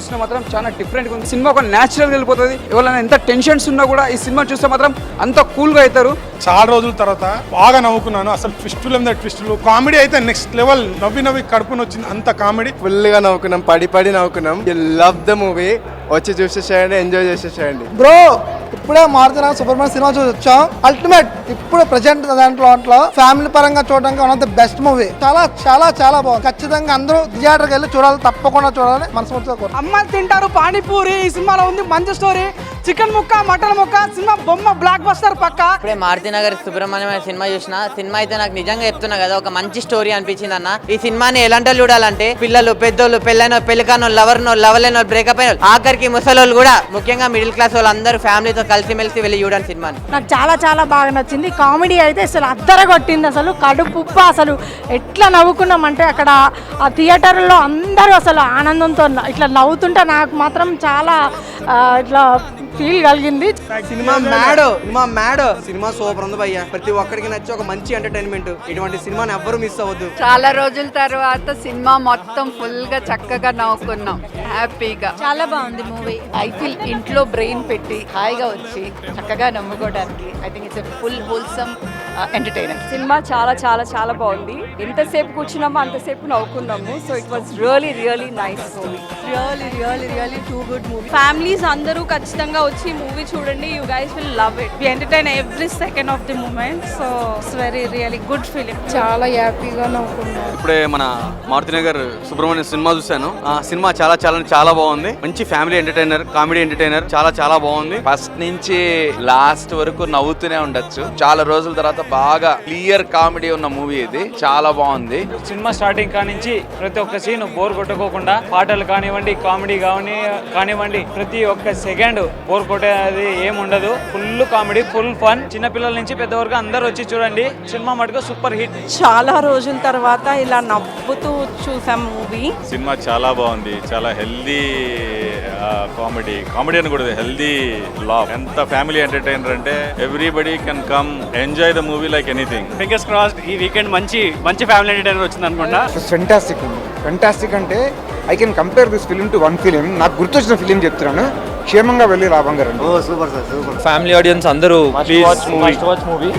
చూస్తే మాత్రం చాలా డిఫరెంట్గా ఉంది. సినిమా ఒక న్యాచురల్గా వెళ్ళిపోతుంది. ఎవరైనా ఎంత టెన్షన్స్ ఉన్నా కూడా ఈ సినిమా చూస్తే మాత్రం అంత కూల్గా అవుతారు. చాలా రోజుల తర్వాత బాగా నవ్వుకున్నాను. అసలు ట్విస్టులు మీద ట్విస్టులు, కామెడీ అయితే నెక్స్ట్ లెవెల్. నవ్వి కడుపుని వచ్చింది అంత కామెడీ. ఫుల్గా నవ్వుకున్నాం, పడి నవ్వుకున్నాం. లవ్ ద మూవీ, వచ్చి చూసేసేయండి, ఎంజాయ్ చేసేసేయండి. బ్రో ఇప్పుడే మారుతున్నా సుబ్రహ్మణ్యం సినిమా చూసి వచ్చాం. అల్టిమేట్ ఇప్పుడు ప్రెజెంట్ దాంట్లో ఫ్యామిలీ పరంగా చూడడానికి one of the best movie. చాలా చాలా చాలా బాగుంది. ఖచ్చితంగా అందరూ థియేటర్కి వెళ్ళి చూడాలి, తప్పకుండా చూడాలని మనస్ఫూర్తిగా కోరుకుంటున్నాను. అమ్మాయిలు తింటారు పానీపూరి ఈ సినిమాలో ఉంది. మంచి స్టోరీ, చికెన్ ముక్క, మటన్ ముక్క, సినిమా బొమ్మ బ్లాక్ బస్టర్ పక్క. ఇప్పుడే మారుతినగర్ సుబ్రహ్మణ్యం అనే సినిమా చూసిన. సినిమా అయితే నాకు నిజంగా చెప్తున్నా కదా, ఒక మంచి స్టోరీ అనిపించింది అన్న. ఈ సినిమాని ఎలాంటి చూడాలంటే పిల్లలు, పెద్దోళ్ళు, పెళ్ళైన, పెళ్లికానో, లవర్నో, లవర్లేనో, బ్రేకప్ అయిన, ఆఖరికి ముసలోళ్ళు కూడా, ముఖ్యంగా మిడిల్ క్లాస్ వాళ్ళు అందరూ ఫ్యామిలీతో కలిసిమెలిసి వెళ్ళి చూడండి సినిమాని. నాకు చాలా చాలా బాగా నచ్చింది. కామెడీ అయితే అసలు అద్దర కొట్టింది. అసలు కడుపుప్ప, అసలు ఎట్లా నవ్వుకున్నామంటే అక్కడ ఆ థియేటర్లో అందరూ అసలు ఆనందంతో ఇట్లా నవ్వుతుంటే నాకు మాత్రం చాలా ఇట్లా ఫీల్ కలిగింది. సినిమా మ్యాడ్ సినిమా సూపర్ ఉంది భయ్య. ప్రతి ఒక్కరికి నచ్చి ఒక మంచి ఎంటర్టైన్మెంట్. ఇటువంటి సినిమాని ఎవ్వరూ మిస్ అవ్వద్దు. చాలా రోజుల తర్వాత సినిమా మొత్తం ఫుల్ గా చక్కగా నవ్వుకున్నాం, హ్యాపీగా. చాలా బాగుంది మూవీ. ఐ ఫీల్ ఇంట్లో బ్రెయిన్ పెట్టి హాయిగా వచ్చి చక్కగా నమ్ముకోవడానికి I think it's full wholesome entertainer. సినిమా చాలా చాలా చాలా బాగుంది. ఎంతసేపు కూర్చున్నామో అంతసేపు నవ్వుకున్నాము. So it was really really nice movie. Really too good movie. Families అందరూ ఖచ్చితంగా వచ్చి మూవీ చూడండి. You guys will love it. We entertain every second of the moment. So it's very really good feeling. చాలా హ్యాపీగా నవ్వుకున్నాం. ఇప్పుడే మన Maruthi Nagar Subrahmanyam cinema చూశాను. ఆ సినిమా చాలా చాలా చాలా బాగుంది. మంచి ఫ్యామిలీ ఎంటర్టైనర్, కామెడీ ఎంటర్టైనర్, చాలా చాలా బాగుంది. ఫస్ట్ నుంచి లాస్ట్ వరకు నవ్వుతూనే ఉండొచ్చు. చాలా రోజుల తర్వాత బాగా క్లియర్ కామెడీ ఉన్న మూవీ ఇది. చాలా బాగుంది. సినిమా స్టార్టింగ్ కానించి ప్రతి ఒక్క సీన్ బోర్ కొట్టుకోకుండా, పాటలు కానివ్వండి, కామెడీ కానివ్వండి, ప్రతి ఒక్క సెకండ్ బోర్ కొట్టేది ఏముండదు. Full comedy, full fun. చిన్నపిల్లల నుంచి పెద్ద వరకు అందరూ వచ్చి చూడండి. సినిమా మటుకు సూపర్ హిట్. చాలా రోజుల తర్వాత ఇలా నవ్వుతూ చూసాం మూవీ. సినిమా చాలా బాగుంది. చాలా హెల్దీ కామెడీ అని కూడా హెల్దీ లావ్. ఎంత ఫ్యామిలీ ఎంటర్టైనర్ అంటే everybody can come enjoy the movie like anything. Fingers crossed ఈ వీకెండ్ మంచి ఫ్యామిలీ ఎంటర్టైనర్ వచ్చింది అనుకుంటా. ఫెంటాస్టిక్ ఉంది. ఫెంటాస్టిక్ అంటే I can compare this film to one film. నాకు గుర్తొచ్చిన ఫిలిం చెప్తున్నాను. క్షేమంగా వెళ్ళి లాభంగా రండి. Super sir, super. Family audience అందరూ మస్ట్ వాచ్ మూవీ.